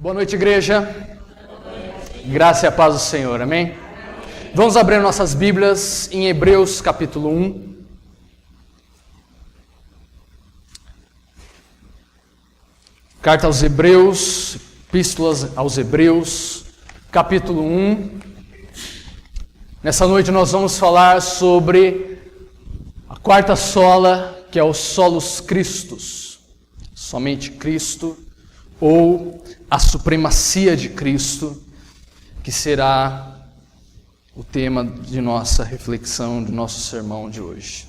Boa noite, igreja. Graça e a paz do Senhor, amém? Vamos abrir nossas Bíblias em Hebreus capítulo 1. Carta aos Hebreus, Epístolas aos Hebreus, capítulo 1. Nessa noite nós vamos falar sobre a quarta sola, que é o Solus Christus, somente Cristo, ou a supremacia de Cristo, que será o tema de nossa reflexão, de nosso sermão de hoje.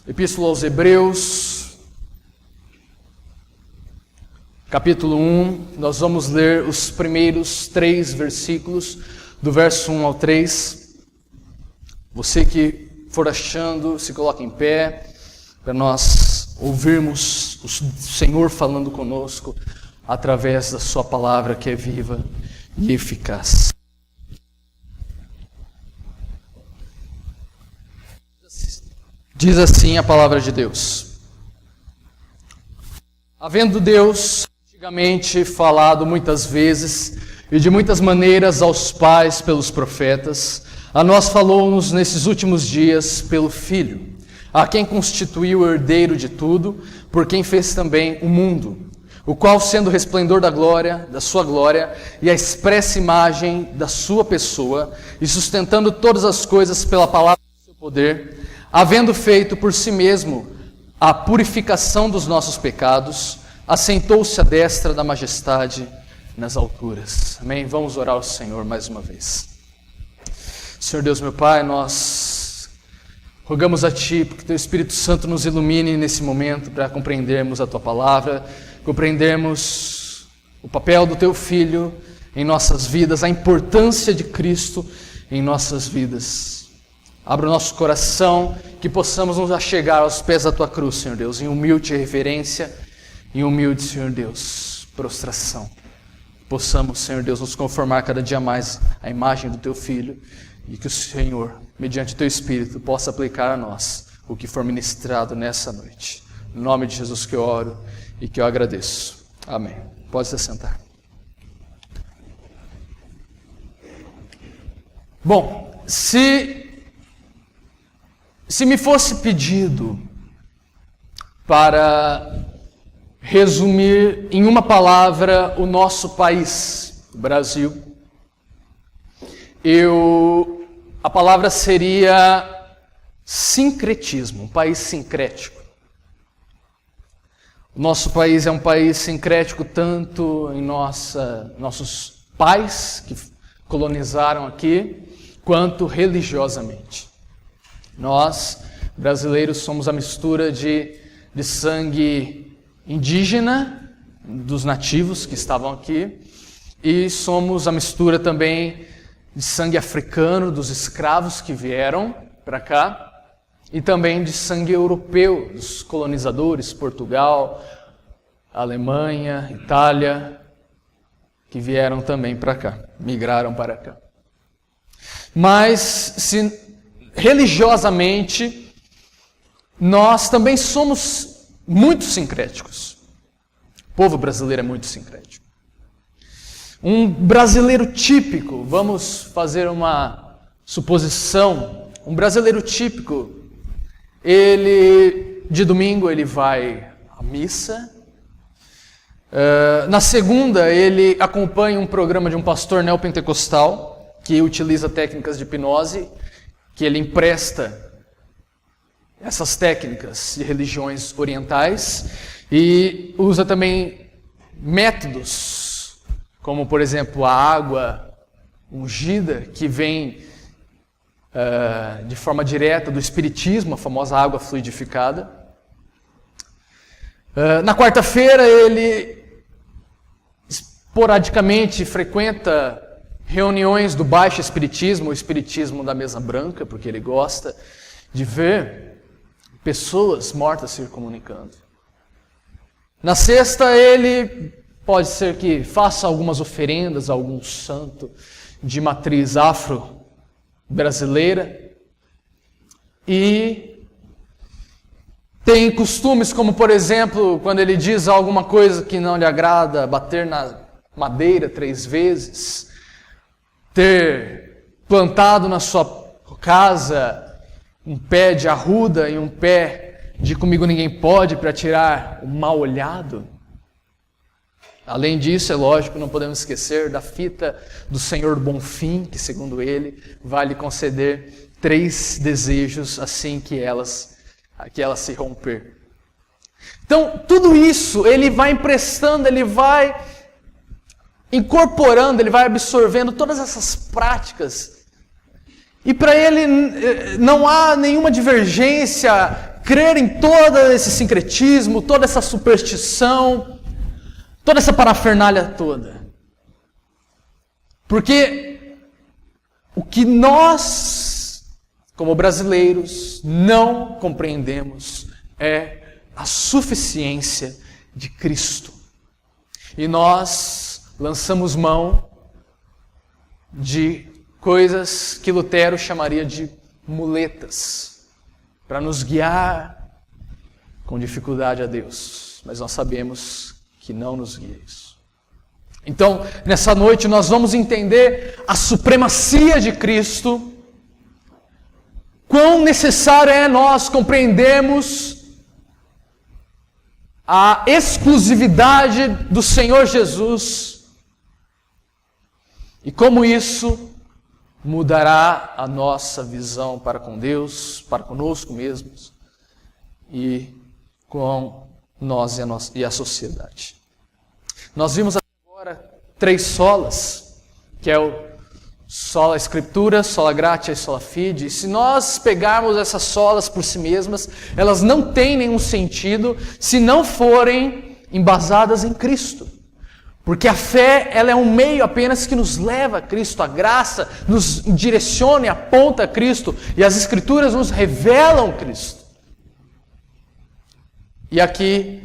Epístola aos Hebreus, capítulo 1, nós vamos ler os primeiros 3 versículos, do verso 1 ao 3. Você que for achando, se coloque em pé, para nós ouvirmos o Senhor falando conosco através da sua palavra que é viva e eficaz. Diz assim a palavra de Deus: havendo Deus antigamente falado muitas vezes e de muitas maneiras aos pais pelos profetas, a nós falou-nos nesses últimos dias pelo Filho, a quem constituiu o herdeiro de tudo, por quem fez também o mundo, o qual, sendo o resplendor da sua glória, e a expressa imagem da sua pessoa, e sustentando todas as coisas pela palavra do seu poder, havendo feito por si mesmo a purificação dos nossos pecados, assentou-se à destra da majestade nas alturas. Amém? Vamos orar ao Senhor mais uma vez. Senhor Deus, meu Pai, nós rogamos a Ti, porque Teu Espírito Santo nos ilumine nesse momento para compreendermos a Tua palavra, compreendermos o papel do Teu Filho em nossas vidas, a importância de Cristo em nossas vidas. Abra o nosso coração, que possamos nos achegar aos pés da Tua cruz, Senhor Deus, em humilde reverência, em humilde, Senhor Deus, prostração. Possamos, Senhor Deus, nos conformar cada dia mais à imagem do Teu Filho, e que o Senhor, mediante o Teu Espírito, possa aplicar a nós o que for ministrado nessa noite. Em nome de Jesus que eu oro e que eu agradeço. Amém. Pode se sentar. Bom, se me fosse pedido para resumir em uma palavra o nosso país, o Brasil, a palavra seria sincretismo, um país sincrético. O nosso país é um país sincrético tanto em nossos pais que colonizaram aqui, quanto religiosamente. Nós, brasileiros, somos a mistura de sangue indígena, dos nativos que estavam aqui, e somos a mistura também de sangue africano, dos escravos que vieram para cá, e também de sangue europeu, dos colonizadores, Portugal, Alemanha, Itália, que vieram também para cá, migraram para cá. Mas, religiosamente, nós também somos muito sincréticos. O povo brasileiro é muito sincrético. Um brasileiro típico, vamos fazer uma suposição, um brasileiro típico, de domingo ele vai à missa, na segunda ele acompanha um programa de um pastor neopentecostal, que utiliza técnicas de hipnose, que ele empresta essas técnicas de religiões orientais, e usa também métodos, como por exemplo a água ungida, que vem de forma direta do espiritismo, a famosa água fluidificada. Na quarta-feira ele esporadicamente frequenta reuniões do baixo espiritismo, o espiritismo da mesa branca, porque ele gosta de ver pessoas mortas se comunicando. Na sexta ele pode ser que faça algumas oferendas a algum santo de matriz afro-brasileira e tem costumes como, por exemplo, quando ele diz alguma coisa que não lhe agrada, bater na madeira 3 vezes, ter plantado na sua casa um pé de arruda e um pé de comigo ninguém pode para tirar o mal olhado. Além disso, é lógico, não podemos esquecer da fita do Senhor Bonfim, que segundo ele vai lhe conceder 3 desejos assim que ela se romper. Então, tudo isso ele vai emprestando, ele vai incorporando, ele vai absorvendo todas essas práticas. E para ele não há nenhuma divergência, crer em todo esse sincretismo, toda essa superstição, toda essa parafernália toda. Porque o que nós, como brasileiros, não compreendemos é a suficiência de Cristo. E nós lançamos mão de coisas que Lutero chamaria de muletas, para nos guiar com dificuldade a Deus. Mas nós sabemos que não nos guia isso. Então, nessa noite nós vamos entender a supremacia de Cristo, quão necessário é nós compreendermos a exclusividade do Senhor Jesus e como isso mudará a nossa visão para com Deus, para conosco mesmos e com nós e a sociedade. Nós vimos agora 3 solas, que é o sola Escritura, sola gratia e sola fide. E se nós pegarmos essas solas por si mesmas, elas não têm nenhum sentido se não forem embasadas em Cristo. Porque a fé, ela é um meio apenas que nos leva a Cristo, a graça nos direciona e aponta a Cristo, e as Escrituras nos revelam Cristo. E aqui,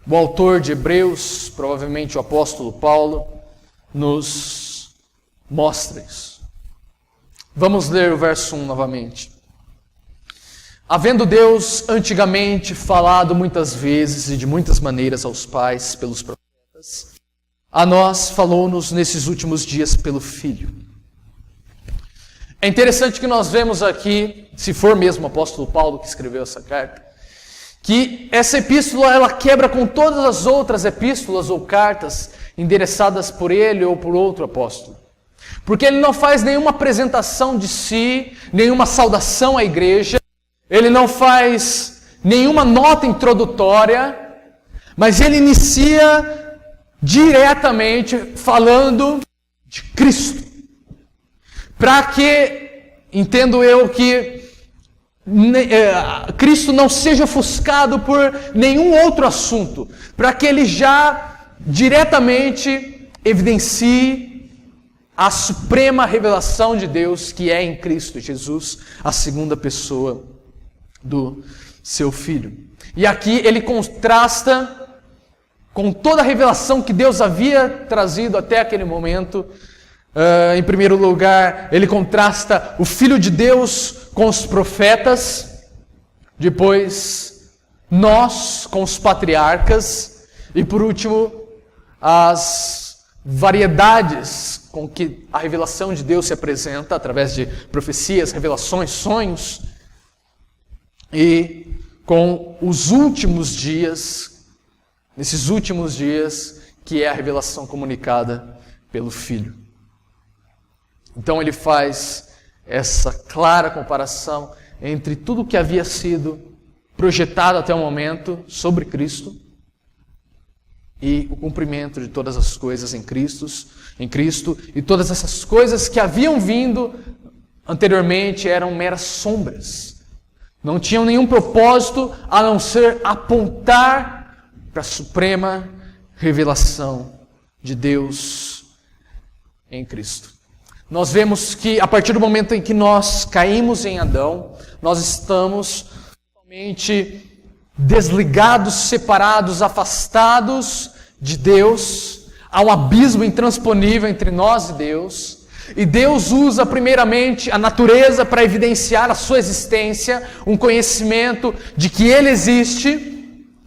o autor de Hebreus, provavelmente o apóstolo Paulo, nos mostra isso. Vamos ler o verso 1 novamente. Havendo Deus antigamente falado muitas vezes e de muitas maneiras aos pais pelos profetas, a nós falou-nos nesses últimos dias pelo Filho. É interessante que nós vemos aqui, se for mesmo o apóstolo Paulo que escreveu essa carta, que essa epístola ela quebra com todas as outras epístolas ou cartas endereçadas por ele ou por outro apóstolo. Porque ele não faz nenhuma apresentação de si, nenhuma saudação à igreja, ele não faz nenhuma nota introdutória, mas ele inicia diretamente falando de Cristo. Para que, entendo eu, que Cristo não seja ofuscado por nenhum outro assunto, para que ele já diretamente evidencie a suprema revelação de Deus que é em Cristo Jesus, a segunda pessoa do seu Filho. E aqui ele contrasta com toda a revelação que Deus havia trazido até aquele momento. Em primeiro lugar, ele contrasta o Filho de Deus com os profetas, depois nós com os patriarcas, e por último, as variedades com que a revelação de Deus se apresenta, através de profecias, revelações, sonhos, e com os últimos dias, nesses últimos dias, que é a revelação comunicada pelo Filho. Então ele faz essa clara comparação entre tudo o que havia sido projetado até o momento sobre Cristo e o cumprimento de todas as coisas em Cristo, e todas essas coisas que haviam vindo anteriormente eram meras sombras. Não tinham nenhum propósito a não ser apontar para a suprema revelação de Deus em Cristo. Nós vemos que a partir do momento em que nós caímos em Adão, nós estamos totalmente desligados, separados, afastados de Deus. Há um abismo intransponível entre nós e Deus. E Deus usa primeiramente a natureza para evidenciar a sua existência, um conhecimento de que Ele existe,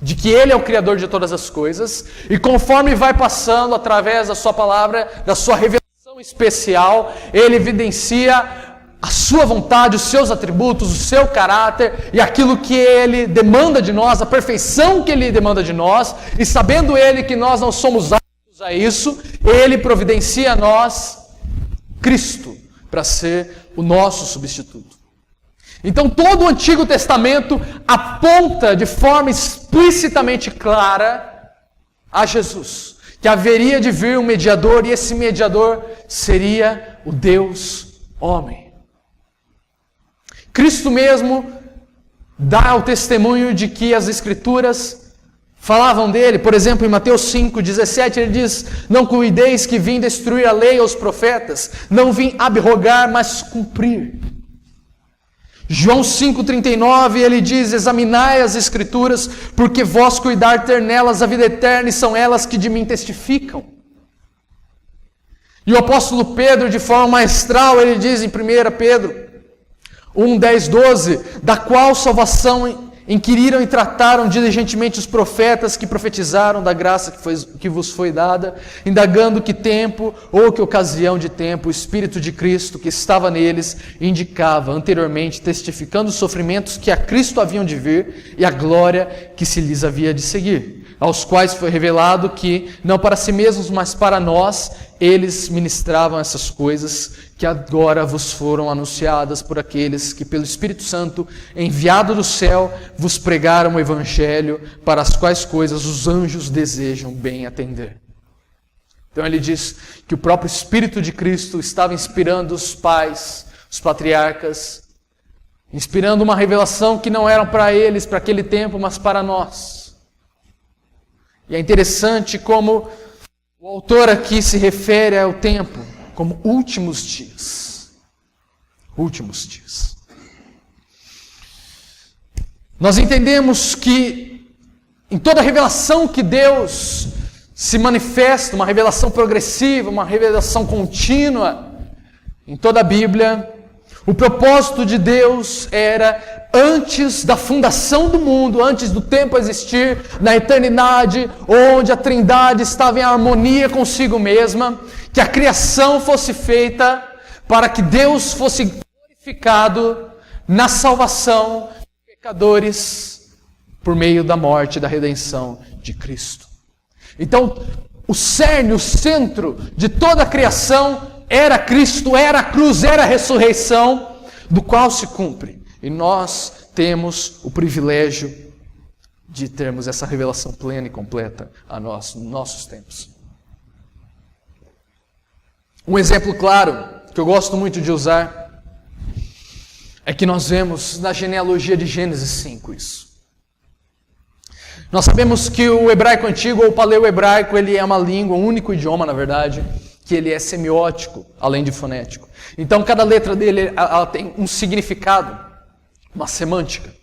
de que Ele é o Criador de todas as coisas, e conforme vai passando através da sua palavra, da sua revelação especial, Ele evidencia a sua vontade, os seus atributos, o seu caráter e aquilo que Ele demanda de nós, a perfeição que Ele demanda de nós, e sabendo Ele que nós não somos aptos a isso, Ele providencia a nós Cristo para ser o nosso substituto. Então todo o Antigo Testamento aponta de forma explicitamente clara a Jesus, que haveria de vir um mediador, e esse mediador seria o Deus homem. Cristo mesmo dá o testemunho de que as Escrituras falavam dele. Por exemplo, em Mateus 5,17, ele diz: não cuideis que vim destruir a lei aos profetas, não vim abrogar, mas cumprir. João 5,39, ele diz: examinai as Escrituras, porque vós cuidar ter nelas a vida eterna, e são elas que de mim testificam. E o apóstolo Pedro, de forma maestral, ele diz em 1 Pedro 1, 10, 12, da qual salvação inquiriram e trataram diligentemente os profetas que profetizaram da graça que vos foi dada, indagando que tempo ou que ocasião de tempo o Espírito de Cristo que estava neles indicava anteriormente, testificando os sofrimentos que a Cristo haviam de vir e a glória que se lhes havia de seguir, aos quais foi revelado que, não para si mesmos, mas para nós, eles ministravam essas coisas que agora vos foram anunciadas por aqueles que pelo Espírito Santo, enviado do céu, vos pregaram o Evangelho, para as quais coisas os anjos desejam bem atender. Então ele diz que o próprio Espírito de Cristo estava inspirando os pais, os patriarcas, inspirando uma revelação que não era para eles, para aquele tempo, mas para nós. E é interessante como o autor aqui se refere ao tempo como últimos dias. Últimos dias. Nós entendemos que em toda revelação que Deus se manifesta, uma revelação progressiva, uma revelação contínua, em toda a Bíblia, o propósito de Deus era, antes da fundação do mundo, antes do tempo existir, na eternidade, onde a Trindade estava em harmonia consigo mesma, que a criação fosse feita para que Deus fosse glorificado na salvação de pecadores por meio da morte e da redenção de Cristo. Então, o cerne, o centro de toda a criação era Cristo, era a cruz, era a ressurreição, do qual se cumpre. E nós temos o privilégio de termos essa revelação plena e completa a nós, nos nossos tempos. Um exemplo claro, que eu gosto muito de usar, é que nós vemos na genealogia de Gênesis 5 isso. Nós sabemos que o hebraico antigo, ou o paleo-hebraico, ele é uma língua, um único idioma, na verdade, que ele é semiótico, além de fonético. Então, cada letra dele ela tem um significado, uma semântica.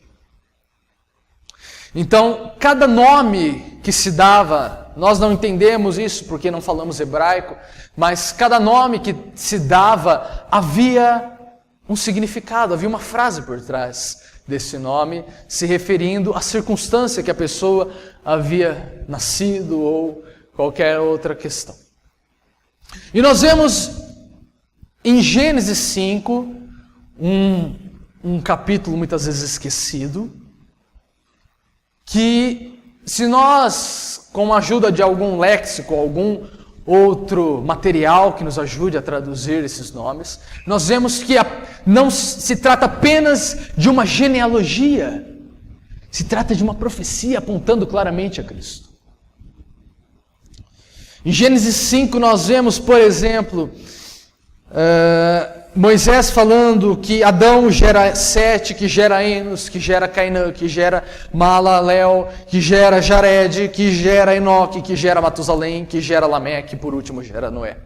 Então, cada nome que se dava, nós não entendemos isso porque não falamos hebraico, mas cada nome que se dava havia um significado, havia uma frase por trás desse nome, se referindo à circunstância que a pessoa havia nascido ou qualquer outra questão. E nós vemos em Gênesis 5, um capítulo muitas vezes esquecido, que se nós, com a ajuda de algum léxico, algum outro material que nos ajude a traduzir esses nomes, nós vemos que não se trata apenas de uma genealogia, se trata de uma profecia apontando claramente a Cristo. Em Gênesis 5 nós vemos, por exemplo, Moisés falando que Adão gera Sete, que gera Enos, que gera Cainã, que gera Maalalel, que gera Jared, que gera Enoque, que gera Matusalém, que gera Lameque e por último gera Noé.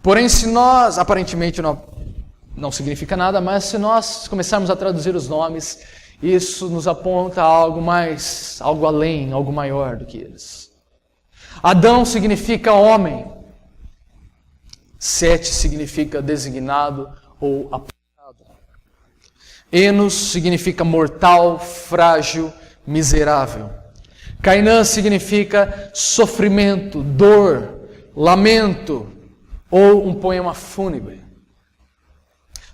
Porém, se nós, aparentemente não significa nada, mas se nós começarmos a traduzir os nomes, isso nos aponta a algo além, algo maior do que eles. Adão significa homem. Sete significa designado ou apontado. Enos significa mortal, frágil, miserável. Cainã significa sofrimento, dor, lamento ou um poema fúnebre.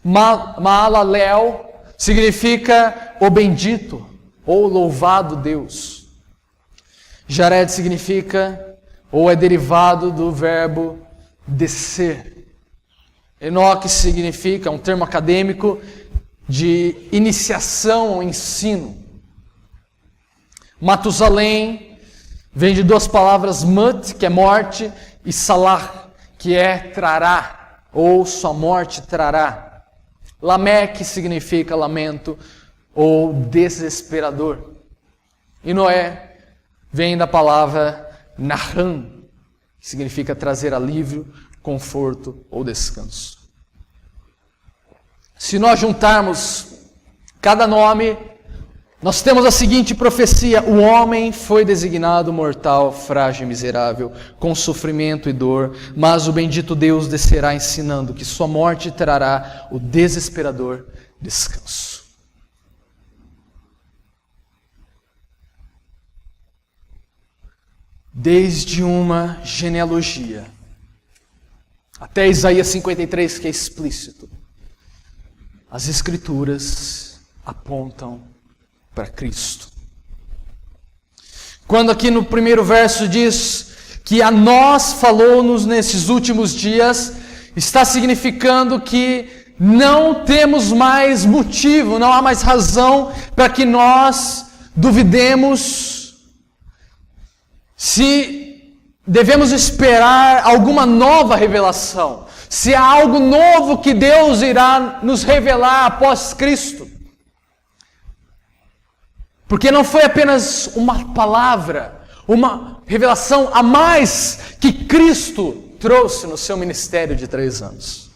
Maalalel significa o bendito ou louvado Deus. Jared significa ou é derivado do verbo descer. Enoque significa, um termo acadêmico, de iniciação ao ensino. Matusalém vem de duas palavras, mat, que é morte, e salah, que é trará, ou sua morte trará. Lameque significa lamento ou desesperador. E Noé vem da palavra Naham, que significa trazer alívio, conforto ou descanso. Se nós juntarmos cada nome, nós temos a seguinte profecia: o homem foi designado mortal, frágil e miserável, com sofrimento e dor, mas o bendito Deus descerá ensinando que sua morte trará o desesperador descanso. Desde uma genealogia até Isaías 53, que é explícito, as Escrituras apontam para Cristo. Quando aqui no primeiro verso diz que a nós falou-nos nesses últimos dias, está significando que não temos mais motivo, não há mais razão para que nós duvidemos se devemos esperar alguma nova revelação, se há algo novo que Deus irá nos revelar após Cristo. Porque não foi apenas uma palavra, uma revelação a mais que Cristo trouxe no seu ministério de 3 anos,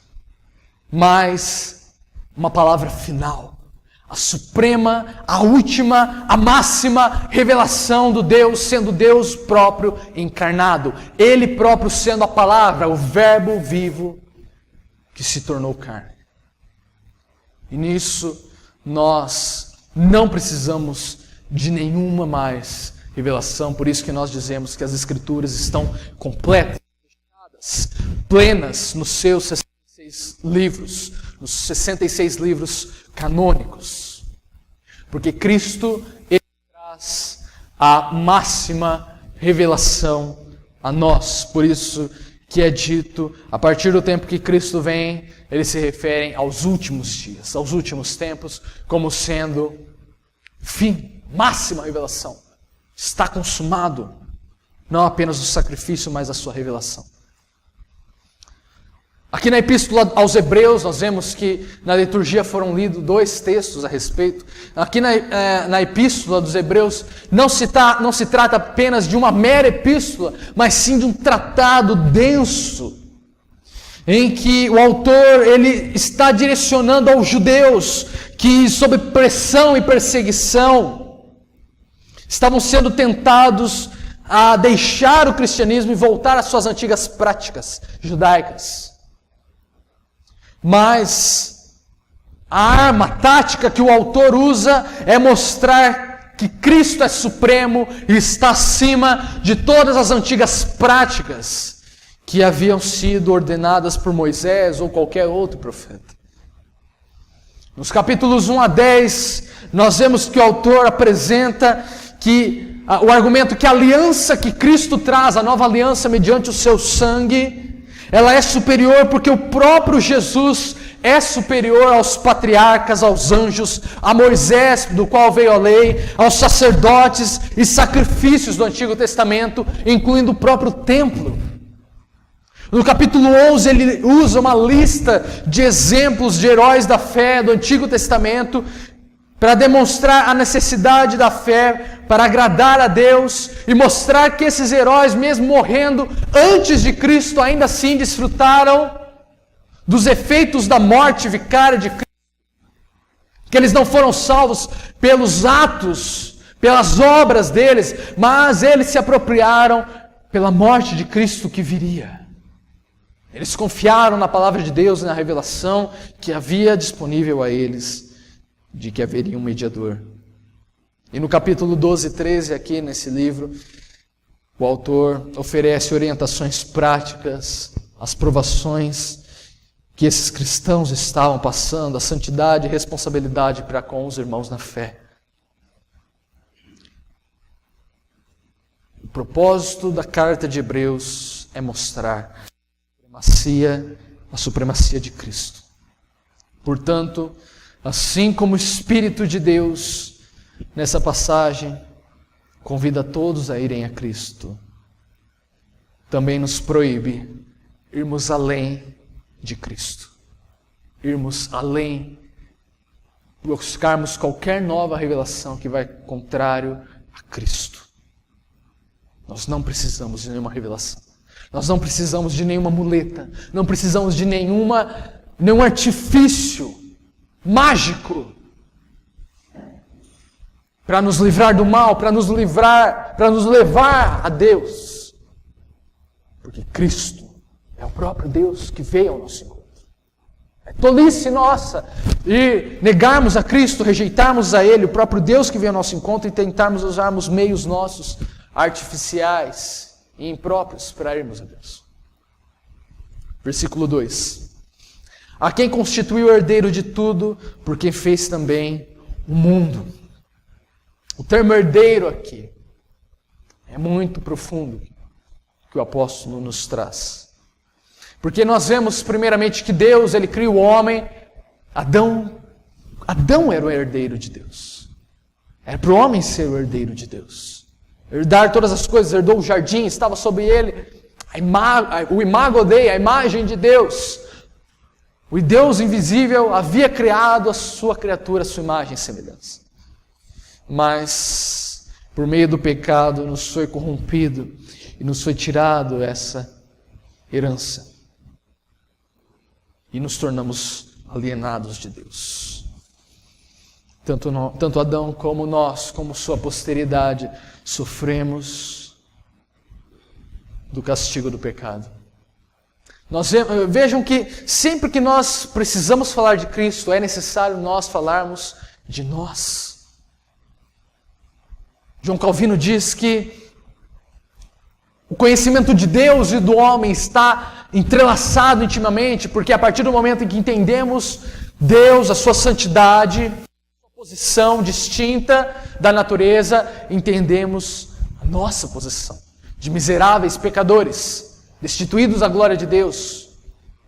mas uma palavra final, a suprema, a última, a máxima revelação do Deus, sendo Deus próprio encarnado, Ele próprio sendo a palavra, o verbo vivo que se tornou carne. E nisso nós não precisamos de nenhuma mais revelação, por isso que nós dizemos que as Escrituras estão completas, plenas nos seus 66 livros, nos 66 livros canônicos, porque Cristo, Ele traz a máxima revelação a nós. Por isso que é dito, a partir do tempo que Cristo vem, eles se referem aos últimos dias, aos últimos tempos, como sendo fim, máxima revelação. Está consumado, não apenas o sacrifício, mas a sua revelação. Aqui na Epístola aos Hebreus, nós vemos que na liturgia foram lidos 2 textos a respeito. Aqui na Epístola dos Hebreus, não se trata apenas de uma mera epístola, mas sim de um tratado denso, em que o autor ele está direcionando aos judeus que, sob pressão e perseguição, estavam sendo tentados a deixar o cristianismo e voltar às suas antigas práticas judaicas. Mas a arma tática que o autor usa é mostrar que Cristo é supremo e está acima de todas as antigas práticas que haviam sido ordenadas por Moisés ou qualquer outro profeta. Nos capítulos 1 a 10, nós vemos que o autor apresenta que o argumento que a aliança que Cristo traz, a nova aliança mediante o seu sangue, ela é superior porque o próprio Jesus é superior aos patriarcas, aos anjos, a Moisés, do qual veio a lei, aos sacerdotes e sacrifícios do Antigo Testamento, incluindo o próprio templo. No capítulo 11, ele usa uma lista de exemplos de heróis da fé do Antigo Testamento para demonstrar a necessidade da fé, para agradar a Deus e mostrar que esses heróis, mesmo morrendo antes de Cristo, ainda assim desfrutaram dos efeitos da morte vicária de Cristo, que eles não foram salvos pelos atos, pelas obras deles, mas eles se apropriaram pela morte de Cristo que viria. Eles confiaram na palavra de Deus e na revelação que havia disponível a eles de que haveria um mediador. E no capítulo 12 e 13, aqui nesse livro, o autor oferece orientações práticas, as provações que esses cristãos estavam passando, a santidade e responsabilidade para com os irmãos na fé. O propósito da carta de Hebreus é mostrar a supremacia de Cristo. Portanto, assim como o Espírito de Deus, nessa passagem, convida todos a irem a Cristo, também nos proíbe irmos além de Cristo. Irmos além, buscarmos qualquer nova revelação que vai contrário a Cristo. Nós não precisamos de nenhuma revelação. Nós não precisamos de nenhuma muleta. Não precisamos de nenhum artifício mágico para nos livrar do mal, para nos levar a Deus. Porque Cristo é o próprio Deus que veio ao nosso encontro. É tolice nossa e negarmos a Cristo, rejeitarmos a Ele, o próprio Deus que veio ao nosso encontro, e tentarmos usarmos meios nossos artificiais e impróprios para irmos a Deus. Versículo 2. A quem constituiu o herdeiro de tudo, por quem fez também o mundo. O termo herdeiro aqui é muito profundo que o apóstolo nos traz. Porque nós vemos primeiramente que Deus, Ele cria o homem. Adão era o herdeiro de Deus. Era para o homem ser o herdeiro de Deus. Herdar todas as coisas, herdou o jardim, estava sobre ele o imago Dei, a imagem de Deus. O Deus invisível havia criado a sua criatura, a sua imagem e semelhança. Mas, por meio do pecado, nos foi corrompido e nos foi tirado essa herança. E nos tornamos alienados de Deus. Tanto Adão como nós, como sua posteridade, sofremos do castigo do pecado. Vejam que sempre que nós precisamos falar de Cristo, é necessário nós falarmos de nós. João Calvino diz que o conhecimento de Deus e do homem está entrelaçado intimamente, porque a partir do momento em que entendemos Deus, a sua santidade, posição distinta da natureza, entendemos a nossa posição de miseráveis pecadores, destituídos da glória de Deus,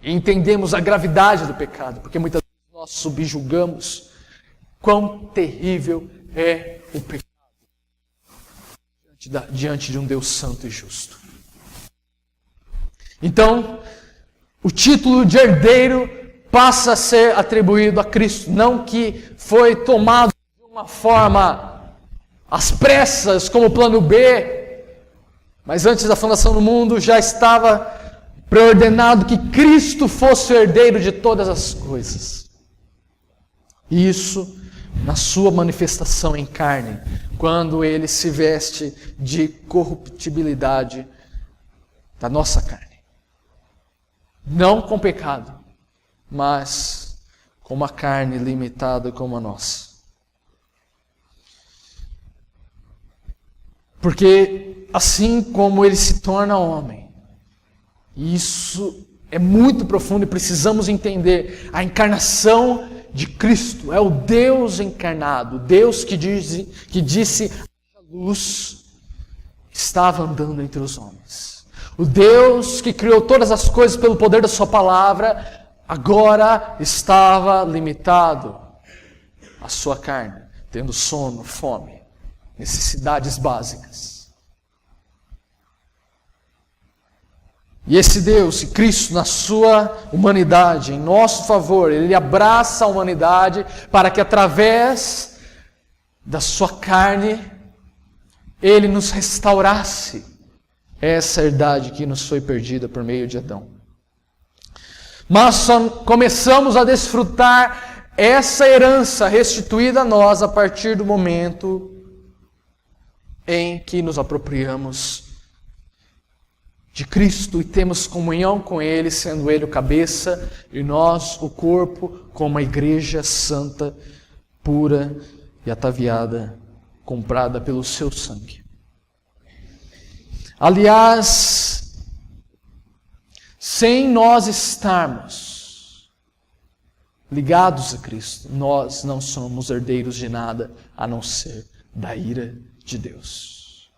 e entendemos a gravidade do pecado, porque muitas vezes nós subjugamos quão terrível é o pecado diante de um Deus santo e justo. Então, o título de herdeiro passa a ser atribuído a Cristo, não que foi tomado de uma forma às pressas, como plano B, mas antes da fundação do mundo já estava preordenado que Cristo fosse o herdeiro de todas as coisas. E isso na sua manifestação em carne, quando Ele se veste de corruptibilidade da nossa carne. Não com pecado, mas com uma carne limitada como a nossa. Porque assim como Ele se torna homem, isso é muito profundo e precisamos entender, a encarnação de Cristo é o Deus encarnado, o Deus que disse a luz, estava andando entre os homens. O Deus que criou todas as coisas pelo poder da sua palavra, agora estava limitado à sua carne, tendo sono, fome, necessidades básicas. E esse Deus, e Cristo, na sua humanidade, em nosso favor, Ele abraça a humanidade para que através da sua carne, Ele nos restaurasse essa herdade que nos foi perdida por meio de Adão. Mas só começamos a desfrutar essa herança restituída a nós a partir do momento em que nos apropriamos de Cristo e temos comunhão com Ele, sendo Ele o cabeça e nós o corpo, como a igreja santa, pura e ataviada, comprada pelo seu sangue. Aliás, sem nós estarmos ligados a Cristo, nós não somos herdeiros de nada a não ser da ira de Deus.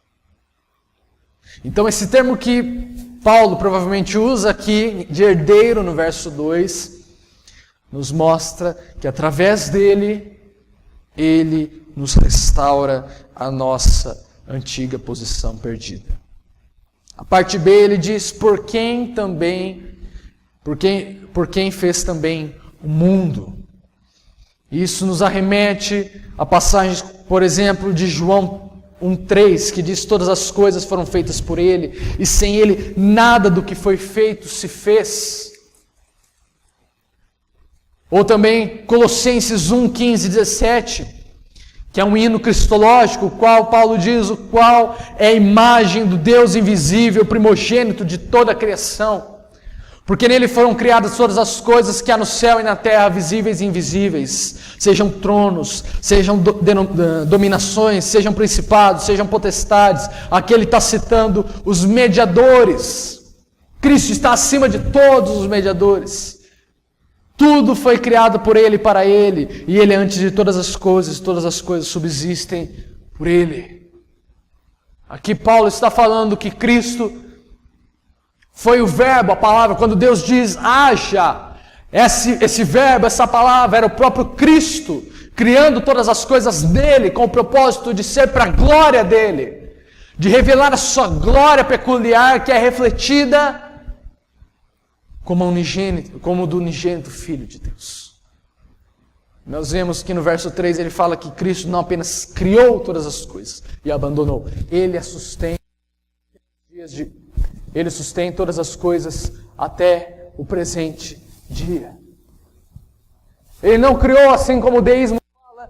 Então esse termo que Paulo provavelmente usa aqui, de herdeiro, no verso 2, nos mostra que através dele, ele nos restaura a nossa antiga posição perdida. A parte B ele diz, por quem fez também o mundo. Isso nos arremete a passagem, por exemplo, de João 1,3, que diz todas as coisas foram feitas por Ele, e sem Ele nada do que foi feito se fez. Ou também Colossenses 1,15, 17, que é um hino cristológico, o qual Paulo diz, o qual é a imagem do Deus invisível, primogênito de toda a criação. Porque nele foram criadas todas as coisas que há no céu e na terra, visíveis e invisíveis, sejam tronos, sejam dominações, sejam principados, sejam potestades. Aqui ele está citando os mediadores. Cristo está acima de todos os mediadores. Tudo foi criado por Ele e para Ele, e Ele é antes de todas as coisas subsistem por Ele. Aqui Paulo está falando que Cristo foi o verbo, a palavra, quando Deus diz, haja, esse verbo, essa palavra, era o próprio Cristo, criando todas as coisas nele, com o propósito de ser para a glória dele, de revelar a sua glória peculiar, que é refletida como do unigênito Filho de Deus. Nós vemos que no verso 3 ele fala que Cristo não apenas criou todas as coisas e abandonou, Ele as sustém Ele sustém todas as coisas até o presente dia. Ele não criou, assim como o deísmo fala,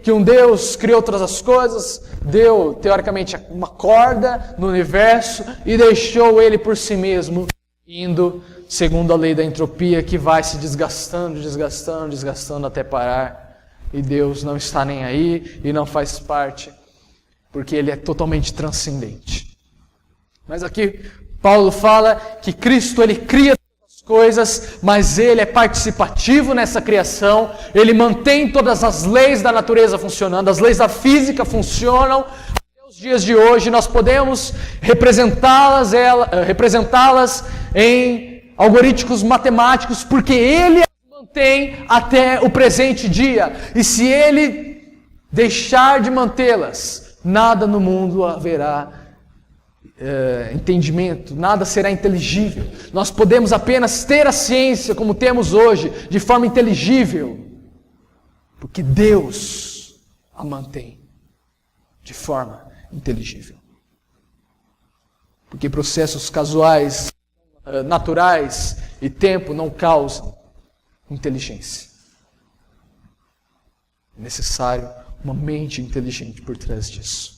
que um Deus criou todas as coisas, deu, teoricamente, uma corda no universo e deixou ele por si mesmo, indo segundo a lei da entropia, que vai se desgastando até parar. E Deus não está nem aí e não faz parte, porque Ele é totalmente transcendente. Mas aqui Paulo fala que Cristo ele cria todas as coisas, mas Ele é participativo nessa criação, Ele mantém todas as leis da natureza funcionando, as leis da física funcionam. Até os dias de hoje nós podemos representá-las em algoritmos matemáticos, porque Ele as mantém até o presente dia. E se Ele deixar de mantê-las, nada no mundo haverá entendimento, nada será inteligível. Nós podemos apenas ter a ciência como temos hoje, de forma inteligível, porque Deus a mantém de forma inteligível. Porque processos casuais, naturais e tempo não causam inteligência. É necessário uma mente inteligente por trás disso.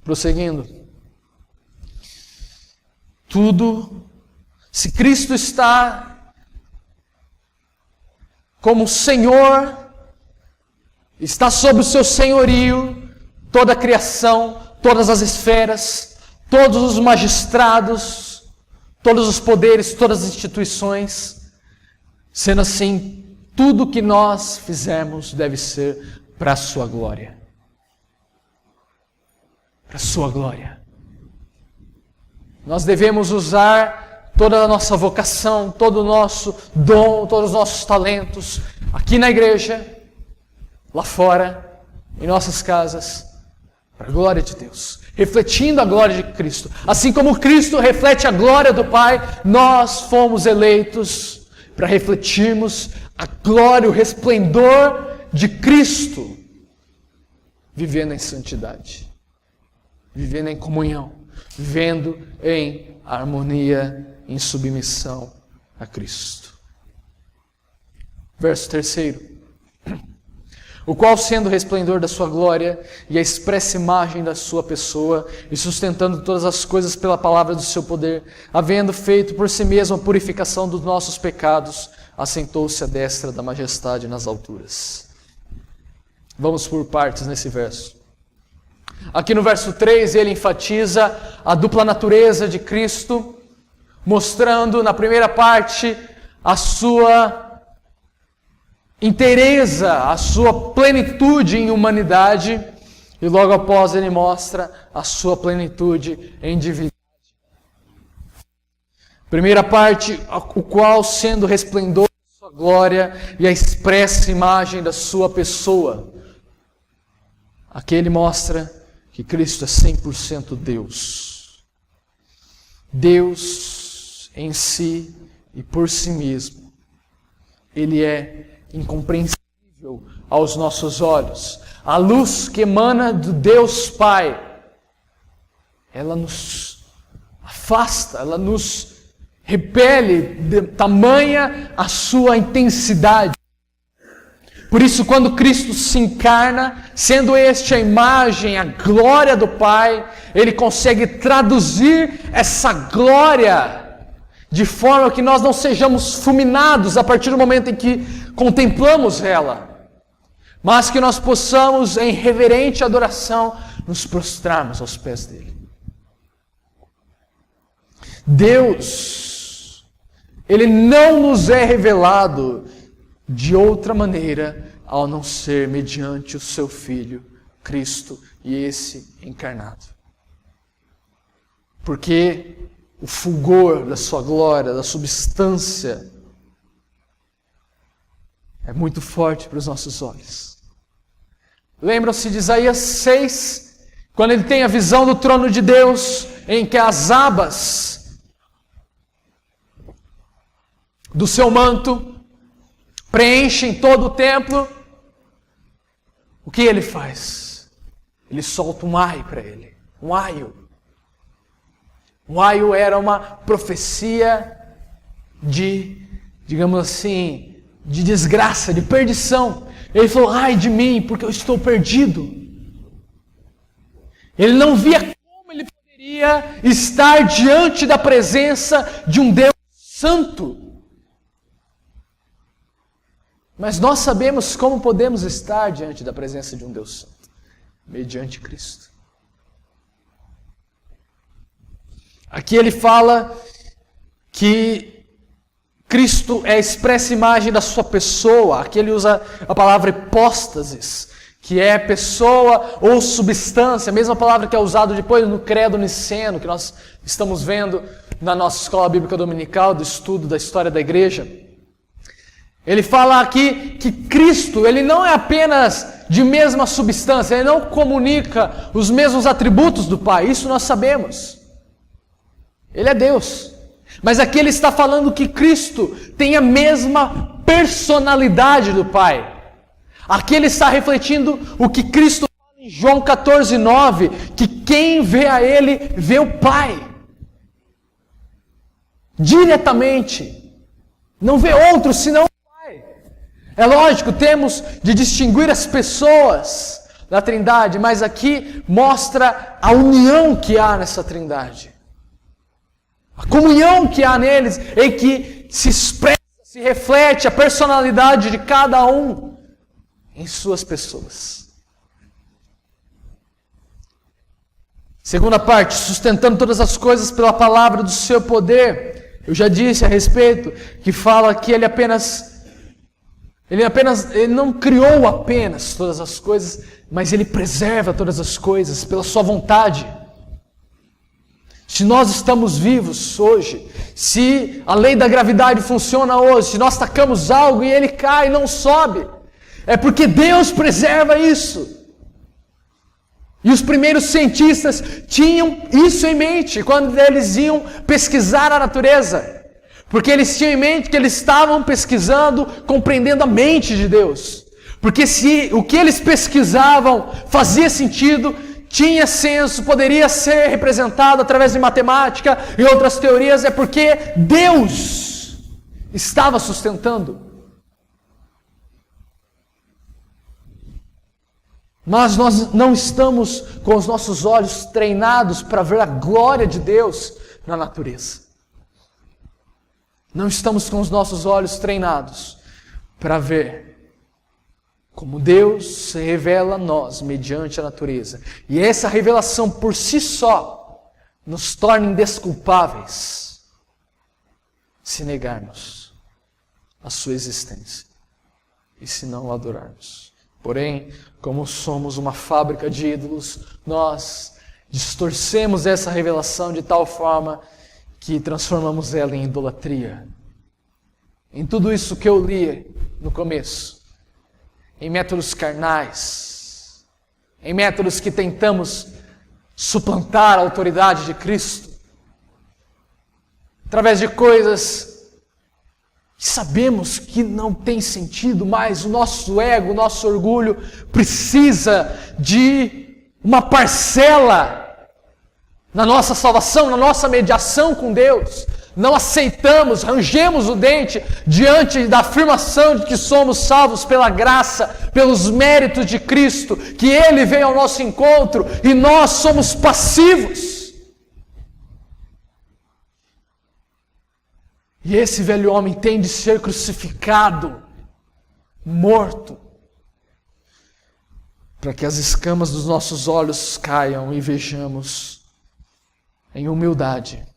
Prosseguindo, se Cristo está como Senhor, está sob o seu senhorio, toda a criação, todas as esferas, todos os magistrados, todos os poderes, todas as instituições, sendo assim, tudo que nós fizermos deve ser para a sua glória. Para a sua glória. Nós devemos usar toda a nossa vocação, todo o nosso dom, todos os nossos talentos, aqui na igreja, lá fora, em nossas casas, para a glória de Deus, refletindo a glória de Cristo. Assim como Cristo reflete a glória do Pai, nós fomos eleitos para refletirmos a glória, o resplendor de Cristo, vivendo em santidade. Vivendo em comunhão, vivendo em harmonia, em submissão a Cristo. Verso 3. o qual, sendo o resplendor da sua glória e a expressa imagem da sua pessoa, e sustentando todas as coisas pela palavra do seu poder, havendo feito por si mesmo a purificação dos nossos pecados, assentou-se à destra da majestade nas alturas. Vamos por partes nesse verso. Aqui no verso 3, ele enfatiza a dupla natureza de Cristo, mostrando na primeira parte a sua inteireza, a sua plenitude em humanidade, e logo após ele mostra a sua plenitude em divindade. Primeira parte, o qual, sendo resplendor da sua glória e a expressa imagem da sua pessoa. Aqui ele mostra que Cristo é 100% Deus. Deus em si e por si mesmo. Ele é incompreensível aos nossos olhos. A luz que emana do Deus Pai, ela nos afasta, ela nos repele, de tamanha a sua intensidade. Por isso, quando Cristo se encarna, sendo este a imagem, a glória do Pai, Ele consegue traduzir essa glória de forma que nós não sejamos fulminados a partir do momento em que contemplamos ela, mas que nós possamos, em reverente adoração, nos prostrarmos aos pés dele. Deus, Ele não nos é revelado de outra maneira, ao não ser mediante o seu Filho, Cristo, e esse encarnado. Porque o fulgor da sua glória, da substância, é muito forte para os nossos olhos. Lembram-se de Isaías 6, quando ele tem a visão do trono de Deus, em que as abas do seu manto preenchem todo o templo. O que ele faz? Ele solta um ai para ele, um aio. Um aio era uma profecia de, digamos assim, de desgraça, de perdição. Ele falou, ai de mim, porque eu estou perdido. Ele não via como ele poderia estar diante da presença de um Deus santo. Mas nós sabemos como podemos estar diante da presença de um Deus santo, mediante Cristo. Aqui ele fala que Cristo é a expressa imagem da sua pessoa. Aqui ele usa a palavra hipóstasis, que é pessoa ou substância, a mesma palavra que é usada depois no credo niceno, que nós estamos vendo na nossa escola bíblica dominical, do estudo da história da igreja. Ele fala aqui que Cristo, ele não é apenas de mesma substância, ele não comunica os mesmos atributos do Pai, isso nós sabemos. Ele é Deus. Mas aqui ele está falando que Cristo tem a mesma personalidade do Pai. Aqui ele está refletindo o que Cristo fala em João 14:9, que quem vê a Ele, vê o Pai. Diretamente. Não vê outro senão o Pai. É lógico, temos de distinguir as pessoas da Trindade, mas aqui mostra a união que há nessa Trindade. A comunhão que há neles, em que se expressa, se reflete a personalidade de cada um em suas pessoas. Segunda parte, sustentando todas as coisas pela palavra do seu poder. Eu já disse a respeito, que fala que ele não criou apenas todas as coisas, mas ele preserva todas as coisas pela sua vontade. Se nós estamos vivos hoje, se a lei da gravidade funciona hoje, se nós tacamos algo e ele cai e não sobe, é porque Deus preserva isso. E os primeiros cientistas tinham isso em mente quando eles iam pesquisar a natureza. Porque eles tinham em mente que eles estavam pesquisando, compreendendo a mente de Deus. Porque se o que eles pesquisavam fazia sentido, tinha senso, poderia ser representado através de matemática e outras teorias, é porque Deus estava sustentando. Mas nós não estamos com os nossos olhos treinados para ver a glória de Deus na natureza. Não estamos com os nossos olhos treinados para ver como Deus se revela a nós mediante a natureza. E essa revelação por si só nos torna indesculpáveis se negarmos a sua existência e se não o adorarmos. Porém, como somos uma fábrica de ídolos, nós distorcemos essa revelação de tal forma que transformamos ela em idolatria. Em tudo isso que eu li no começo, em métodos carnais, em métodos que tentamos suplantar a autoridade de Cristo, através de coisas que sabemos que não tem sentido, mas o nosso ego, o nosso orgulho precisa de uma parcela na nossa salvação, na nossa mediação com Deus. Não aceitamos, rangemos o dente diante da afirmação de que somos salvos pela graça, pelos méritos de Cristo, que Ele veio ao nosso encontro e nós somos passivos. E esse velho homem tem de ser crucificado, morto, para que as escamas dos nossos olhos caiam e vejamos em humildade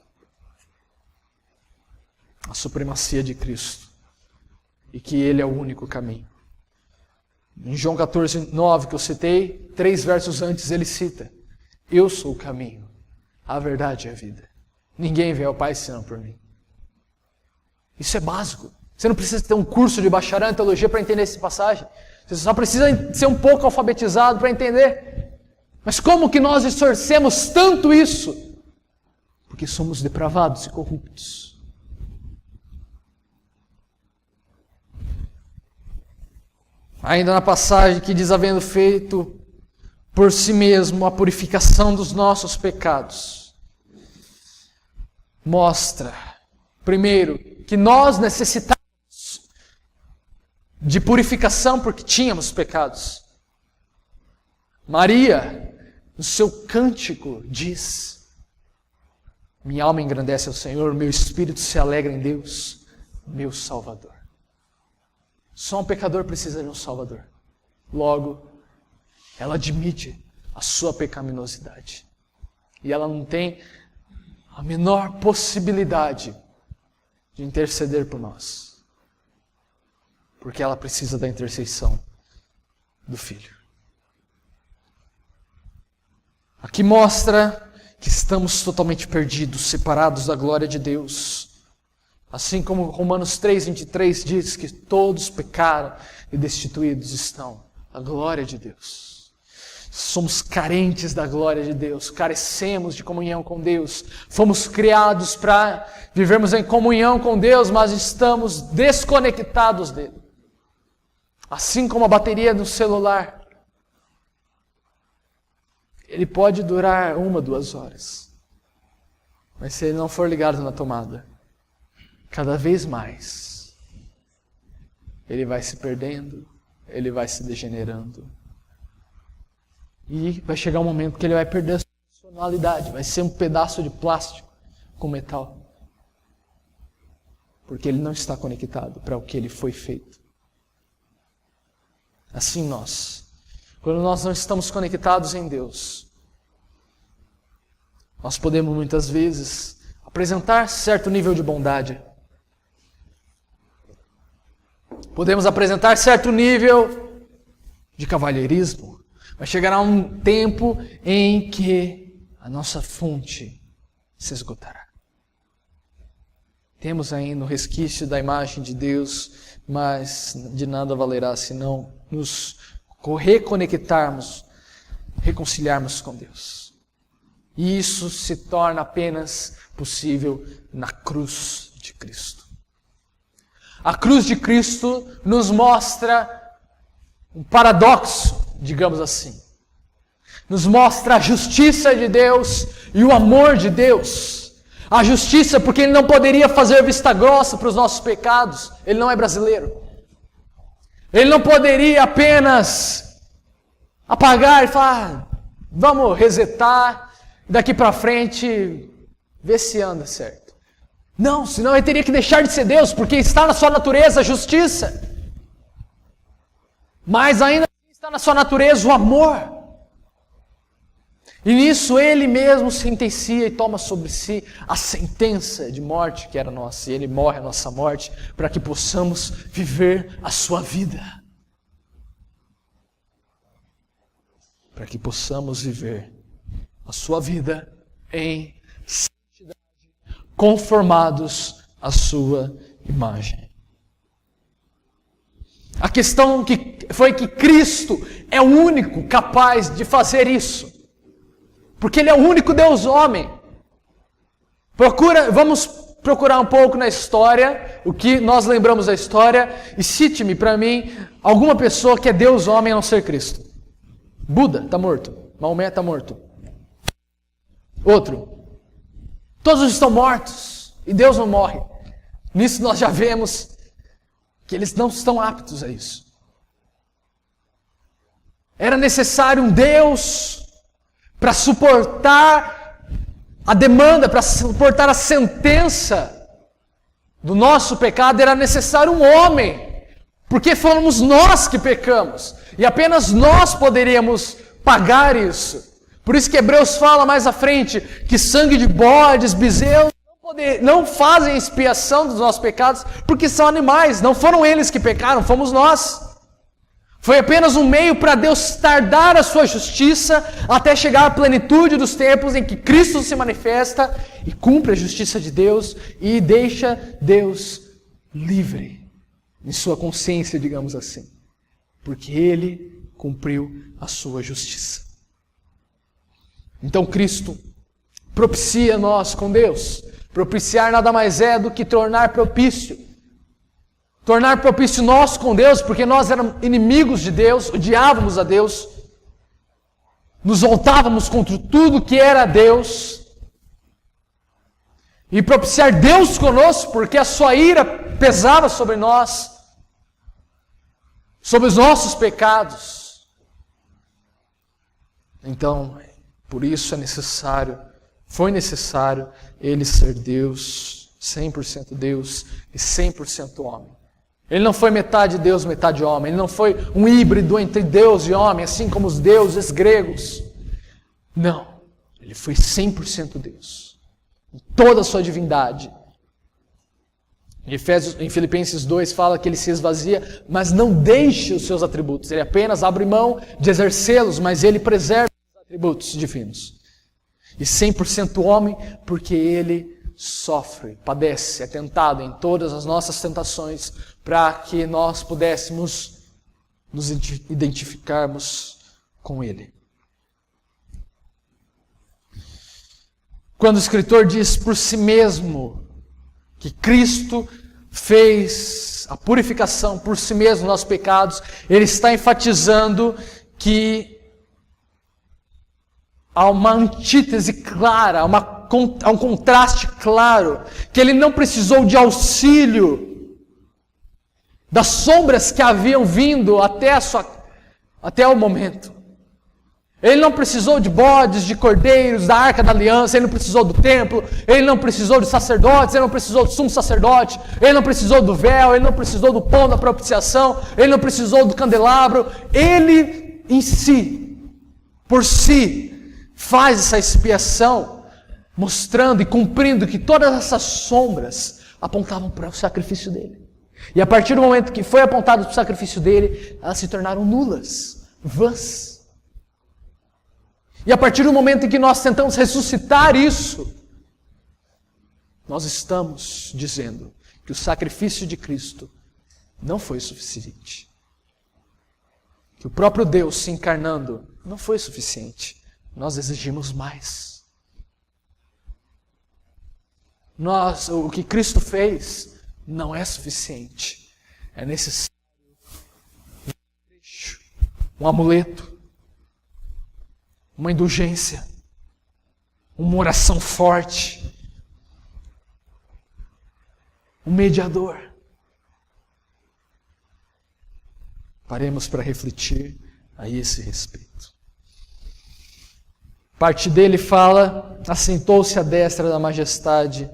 a supremacia de Cristo e que Ele é o único caminho. Em João 14:9, que eu citei, 3 versos antes, ele cita: eu sou o caminho, a verdade e a vida. Ninguém vem ao Pai senão por mim. Isso é básico. Você não precisa ter um curso de bacharel em teologia para entender essa passagem. Você só precisa ser um pouco alfabetizado para entender. Mas como que nós distorcemos tanto isso? Porque somos depravados e corruptos. Ainda na passagem que diz: havendo feito por si mesmo a purificação dos nossos pecados, mostra, primeiro, que nós necessitamos de purificação porque tínhamos pecados. Maria, no seu cântico, diz: minha alma engrandece ao Senhor, meu espírito se alegra em Deus, meu Salvador. Só um pecador precisa de um Salvador. Logo, ela admite a sua pecaminosidade. E ela não tem a menor possibilidade de interceder por nós. Porque ela precisa da intercessão do Filho. Aqui mostra que estamos totalmente perdidos, separados da glória de Deus. Assim como Romanos 3:23 diz que todos pecaram e destituídos estão da glória de Deus. Somos carentes da glória de Deus, carecemos de comunhão com Deus. Fomos criados para vivermos em comunhão com Deus, mas estamos desconectados dele. Assim como a bateria do celular. Ele pode durar 1, 2 horas. Mas se ele não for ligado na tomada, cada vez mais, ele vai se perdendo, ele vai se degenerando. E vai chegar um momento que ele vai perder a sua funcionalidade, vai ser um pedaço de plástico com metal. Porque ele não está conectado para o que ele foi feito. Assim quando nós não estamos conectados em Deus, nós podemos muitas vezes apresentar certo nível de bondade. Podemos apresentar certo nível de cavalheirismo. Mas chegará um tempo em que a nossa fonte se esgotará. Temos ainda o resquício da imagem de Deus, mas de nada valerá senão nos reconectarmos, reconciliarmos com Deus. E isso se torna apenas possível na cruz de Cristo. A cruz de Cristo nos mostra um paradoxo, digamos assim. Nos mostra a justiça de Deus e o amor de Deus. A justiça porque Ele não poderia fazer vista grossa para os nossos pecados. Ele não é brasileiro. Ele não poderia apenas apagar e falar, vamos resetar, daqui para frente, ver se anda certo. Não, senão ele teria que deixar de ser Deus, porque está na sua natureza a justiça. Mas ainda está na sua natureza o amor. E nisso ele mesmo sentencia e toma sobre si a sentença de morte que era nossa. E ele morre a nossa morte para que possamos viver a sua vida. Para que possamos viver a sua vida em santidade, conformados à sua imagem. A questão foi que Cristo é o único capaz de fazer isso. Porque Ele é o único Deus homem. Vamos procurar um pouco na história, o que nós lembramos da história, e cite-me para mim alguma pessoa que é Deus homem a não ser Cristo. Buda está morto. Maomé está morto. Outro. Todos estão mortos e Deus não morre. Nisso nós já vemos que eles não estão aptos a isso. Era necessário um Deus para suportar a demanda, para suportar a sentença do nosso pecado, era necessário um homem, porque fomos nós que pecamos, e apenas nós poderíamos pagar isso. Por isso que Hebreus fala mais à frente, que sangue de bodes, bezerros, não fazem expiação dos nossos pecados, porque são animais, não foram eles que pecaram, fomos nós. Foi apenas um meio para Deus tardar a sua justiça até chegar à plenitude dos tempos em que Cristo se manifesta e cumpre a justiça de Deus e deixa Deus livre em sua consciência, digamos assim, porque Ele cumpriu a sua justiça. Então Cristo propicia nós com Deus. Propiciar nada mais é do que tornar propício. Tornar propício nós com Deus, porque nós éramos inimigos de Deus, odiávamos a Deus, nos voltávamos contra tudo que era Deus, e propiciar Deus conosco, porque a sua ira pesava sobre nós, sobre os nossos pecados. Então, por isso foi necessário Ele ser Deus, 100% Deus e 100% homem. Ele não foi metade Deus, metade homem. Ele não foi um híbrido entre Deus e homem, assim como os deuses gregos. Não. Ele foi 100% Deus. Em toda a sua divindade. Em Filipenses 2 fala que ele se esvazia, mas não deixa os seus atributos. Ele apenas abre mão de exercê-los, mas ele preserva os atributos divinos. E 100% homem, porque ele sofre, padece, é tentado em todas as nossas tentações, para que nós pudéssemos nos identificarmos com Ele. Quando o escritor diz por si mesmo que Cristo fez a purificação por si mesmo dos nossos pecados, ele está enfatizando que há uma antítese clara, há um contraste claro, que ele não precisou de auxílio das sombras que haviam vindo até o momento. Ele não precisou de bodes, de cordeiros, da arca da aliança, ele não precisou do templo, ele não precisou de sacerdotes, ele não precisou do sumo sacerdote, ele não precisou do véu, ele não precisou do pão da propiciação, ele não precisou do candelabro. Ele em si, por si, faz essa expiação, mostrando e cumprindo que todas essas sombras apontavam para o sacrifício dele. E a partir do momento que foi apontado para o sacrifício dele, elas se tornaram nulas, vãs. E a partir do momento em que nós tentamos ressuscitar isso, nós estamos dizendo que o sacrifício de Cristo não foi suficiente. Que o próprio Deus se encarnando não foi suficiente. Nós exigimos mais. O que Cristo fez não é suficiente. É necessário um amuleto, uma indulgência, uma oração forte, um mediador. Paremos para refletir a esse respeito. Parte dele fala: assentou-se à destra da majestade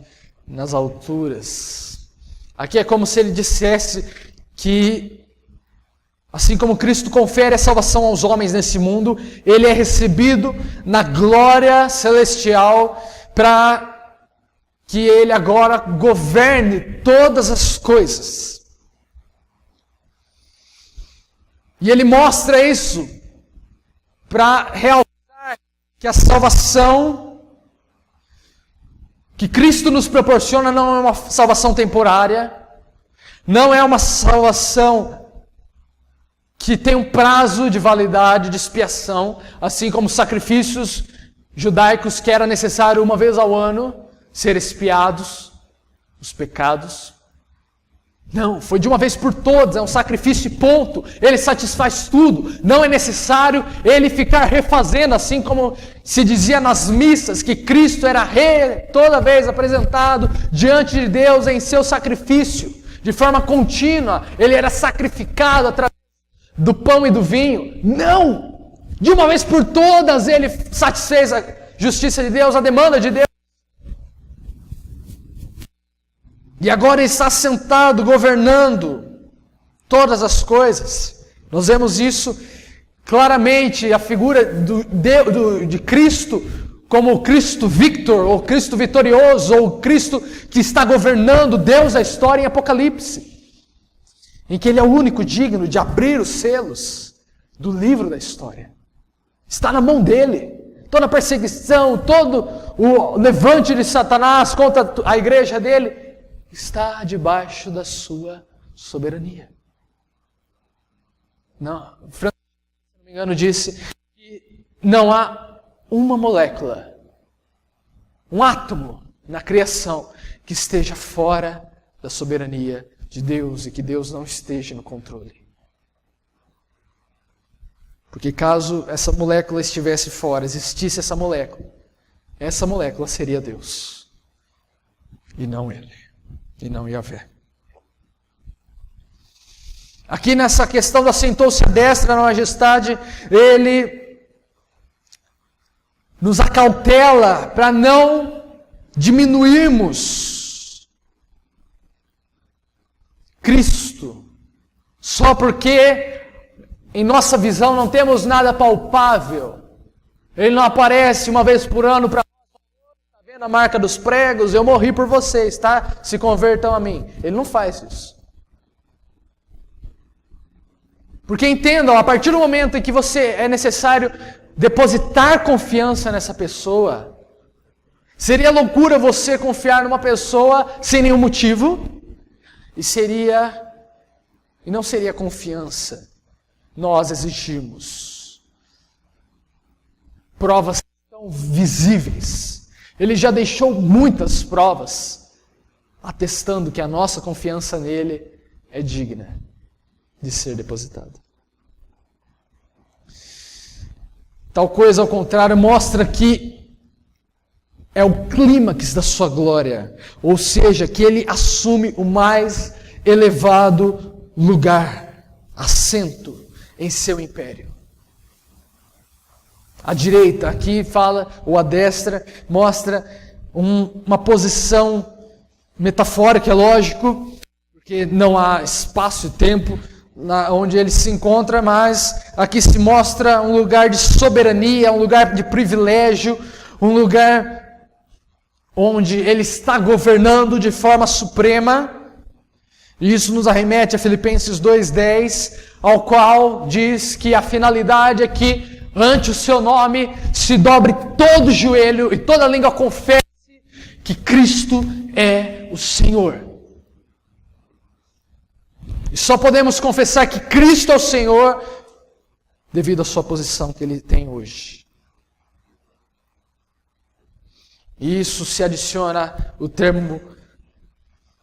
nas alturas. Aqui é como se ele dissesse que, assim como Cristo confere a salvação aos homens nesse mundo, ele é recebido na glória celestial para que ele agora governe todas as coisas. E ele mostra isso para realçar que a salvação que Cristo nos proporciona não é uma salvação temporária, não é uma salvação que tem um prazo de validade, de expiação, assim como os sacrifícios judaicos que era necessário uma vez ao ano ser expiados os pecados. Não, foi de uma vez por todas, é um sacrifício e ponto. Ele satisfaz tudo. Não é necessário ele ficar refazendo, assim como se dizia nas missas, que Cristo era toda vez apresentado diante de Deus em seu sacrifício, de forma contínua. Ele era sacrificado através do pão e do vinho. Não! De uma vez por todas ele satisfez a justiça de Deus, a demanda de Deus. E agora ele está sentado, governando todas as coisas. Nós vemos isso claramente, a figura de Cristo como o Cristo Victor, ou Cristo vitorioso, ou o Cristo que está governando Deus da história em Apocalipse, em que Ele é o único digno de abrir os selos do livro da história. Está na mão dEle. Toda a perseguição, todo o levante de Satanás contra a igreja dEle, está debaixo da sua soberania. Não, Francisco, se não me engano, disse que não há uma molécula, um átomo na criação que esteja fora da soberania de Deus e que Deus não esteja no controle. Porque caso essa molécula estivesse fora, existisse essa molécula seria Deus e não Ele. E não Yahvé. Aqui nessa questão do assentou-se à destra na majestade, ele nos acautela para não diminuirmos Cristo, só porque em nossa visão não temos nada palpável. Ele não aparece uma vez por ano para a marca dos pregos, eu morri por vocês, tá? Se convertam a mim. Ele não faz isso. Porque entendam, a partir do momento em que é necessário depositar confiança nessa pessoa, seria loucura você confiar numa pessoa sem nenhum motivo, e não seria confiança. Nós exigimos provas tão visíveis. Ele já deixou muitas provas, atestando que a nossa confiança nele é digna de ser depositada. Tal coisa, ao contrário, mostra que é o clímax da sua glória, ou seja, que ele assume o mais elevado lugar, assento em seu império. A direita, aqui fala, ou a destra, mostra uma posição metafórica, é lógico, porque não há espaço e tempo onde ele se encontra, mas aqui se mostra um lugar de soberania, um lugar de privilégio, um lugar onde ele está governando de forma suprema. E isso nos arremete a Filipenses 2:10, ao qual diz que a finalidade é que ante o seu nome se dobre todo o joelho e toda a língua confesse que Cristo é o Senhor. E só podemos confessar que Cristo é o Senhor devido à sua posição que Ele tem hoje. E isso se adiciona o termo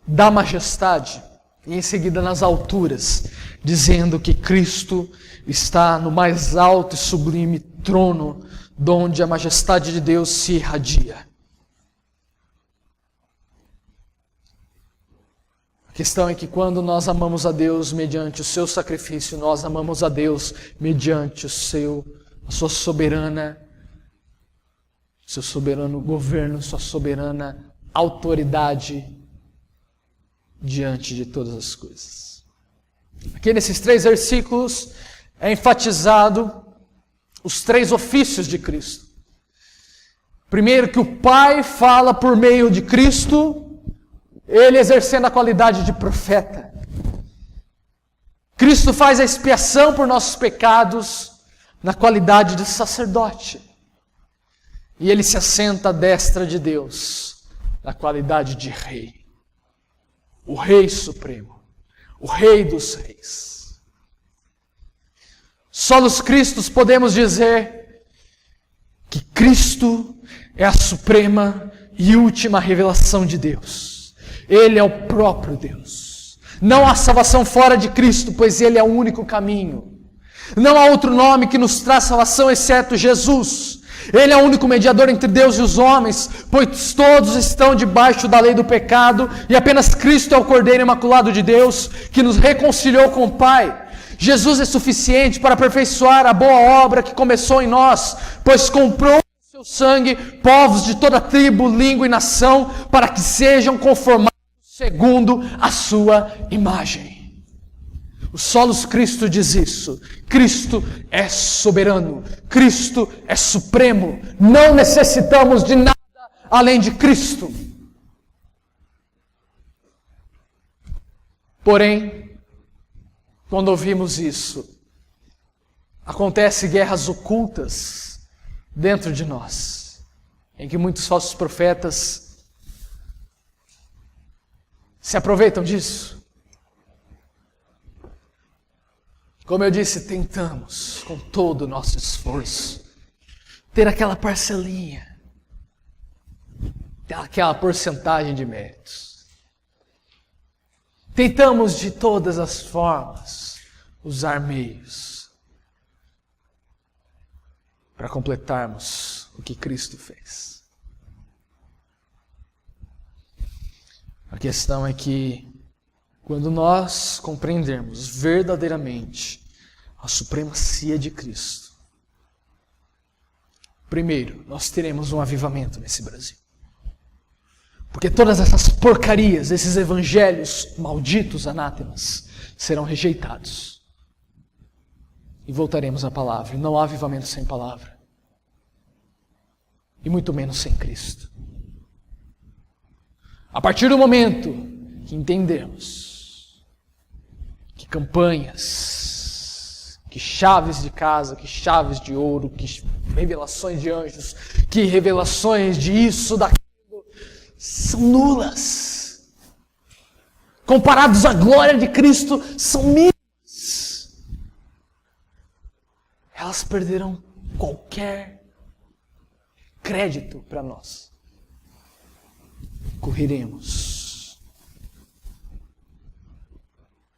da majestade, e em seguida nas alturas, dizendo que Cristo está no mais alto e sublime trono, donde a majestade de Deus se irradia. A questão é que quando nós amamos a Deus mediante o seu sacrifício, nós amamos a Deus mediante seu soberano governo, sua soberana autoridade diante de todas as coisas. Aqui nesses 3 versículos é enfatizado os 3 ofícios de Cristo. Primeiro, que o Pai fala por meio de Cristo, Ele exercendo a qualidade de profeta. Cristo faz a expiação por nossos pecados na qualidade de sacerdote. E Ele se assenta à destra de Deus na qualidade de Rei. O Rei Supremo. O Rei dos Reis. Só nos Cristos podemos dizer que Cristo é a suprema e última revelação de Deus. Ele é o próprio Deus. Não há salvação fora de Cristo, pois Ele é o único caminho. Não há outro nome que nos traz salvação exceto Jesus. Ele é o único mediador entre Deus e os homens, pois todos estão debaixo da lei do pecado e apenas Cristo é o Cordeiro Imaculado de Deus que nos reconciliou com o Pai. Jesus é suficiente para aperfeiçoar a boa obra que começou em nós, pois comprou com seu sangue povos de toda tribo, língua e nação para que sejam conformados segundo a sua imagem. O solos Cristo diz isso. Cristo é soberano. Cristo é supremo. Não necessitamos de nada além de Cristo. Porém, quando ouvimos isso, acontecem guerras ocultas dentro de nós, em que muitos falsos profetas se aproveitam disso. Como eu disse, tentamos com todo o nosso esforço ter aquela parcelinha, aquela porcentagem de méritos. Tentamos de todas as formas usar meios para completarmos o que Cristo fez. A questão é que quando nós compreendermos verdadeiramente a supremacia de Cristo, primeiro, nós teremos um avivamento nesse Brasil. Porque todas essas porcarias, esses evangelhos malditos, anátemas, serão rejeitados. E voltaremos à palavra. E não há avivamento sem palavra. E muito menos sem Cristo. A partir do momento que entendemos que campanhas, que chaves de casa, que chaves de ouro, que revelações de anjos, que revelações de isso, daquilo, são nulas. Comparados à glória de Cristo, são mínimas. Elas perderão qualquer crédito para nós.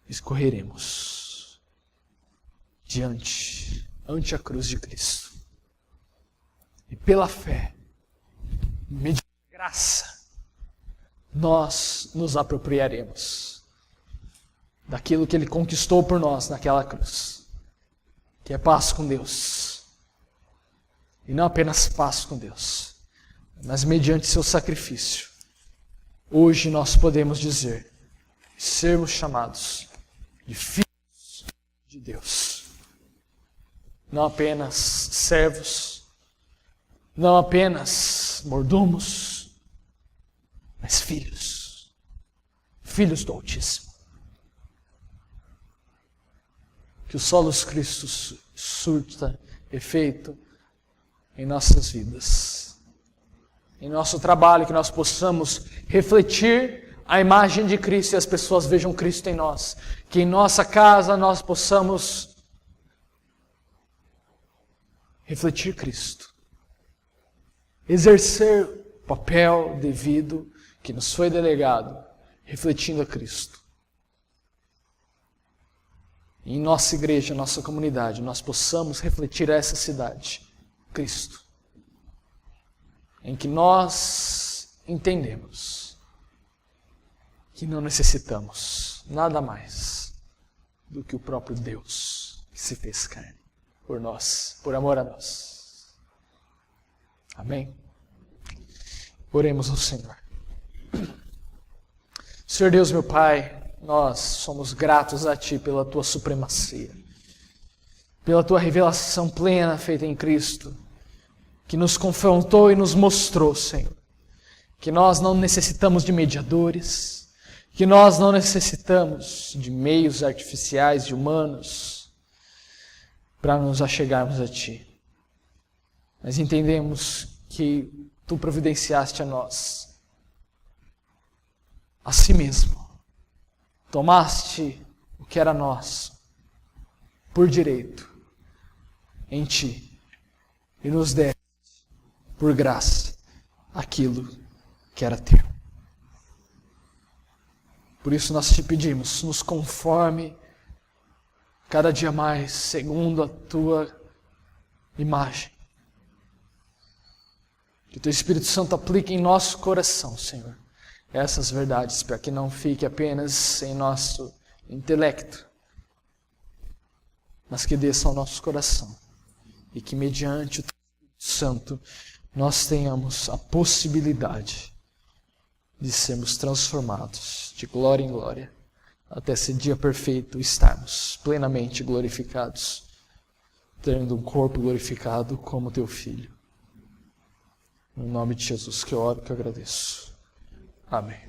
Escorreremos ante a cruz de Cristo. E pela fé, mediante a graça, nós nos apropriaremos daquilo que Ele conquistou por nós naquela cruz, que é paz com Deus. E não apenas paz com Deus, mas mediante seu sacrifício. Hoje nós podemos dizer, sermos chamados de filhos de Deus. Não apenas servos, não apenas mordomos, mas filhos. Filhos do Altíssimo. Que o solos Cristo surta efeito em nossas vidas. Em nosso trabalho, que nós possamos refletir a imagem de Cristo e as pessoas vejam Cristo em nós. Que em nossa casa nós possamos refletir Cristo. Exercer o papel devido que nos foi delegado, refletindo a Cristo. E em nossa igreja, nossa comunidade, nós possamos refletir a essa cidade, Cristo. Em que nós entendemos que não necessitamos nada mais do que o próprio Deus que se fez carne por nós, por amor a nós. Amém? Oremos ao Senhor. Senhor Deus, meu Pai, nós somos gratos a Ti pela Tua supremacia, pela Tua revelação plena feita em Cristo, que nos confrontou e nos mostrou, Senhor, que nós não necessitamos de mediadores, que nós não necessitamos de meios artificiais e humanos para nos achegarmos a Ti. Mas entendemos que Tu providenciaste a nós a Si mesmo. Tomaste o que era nosso por direito em Ti e nos deste por graça aquilo que era Teu. Por isso nós Te pedimos, nos conforme cada dia mais segundo a Tua imagem. Que o Teu Espírito Santo aplique em nosso coração, Senhor, essas verdades, para que não fique apenas em nosso intelecto, mas que desça ao nosso coração e que mediante o Teu Espírito Santo nós tenhamos a possibilidade de sermos transformados de glória em glória, até esse dia perfeito estarmos plenamente glorificados, tendo um corpo glorificado como Teu Filho. No nome de Jesus que eu oro e que eu agradeço. Amém.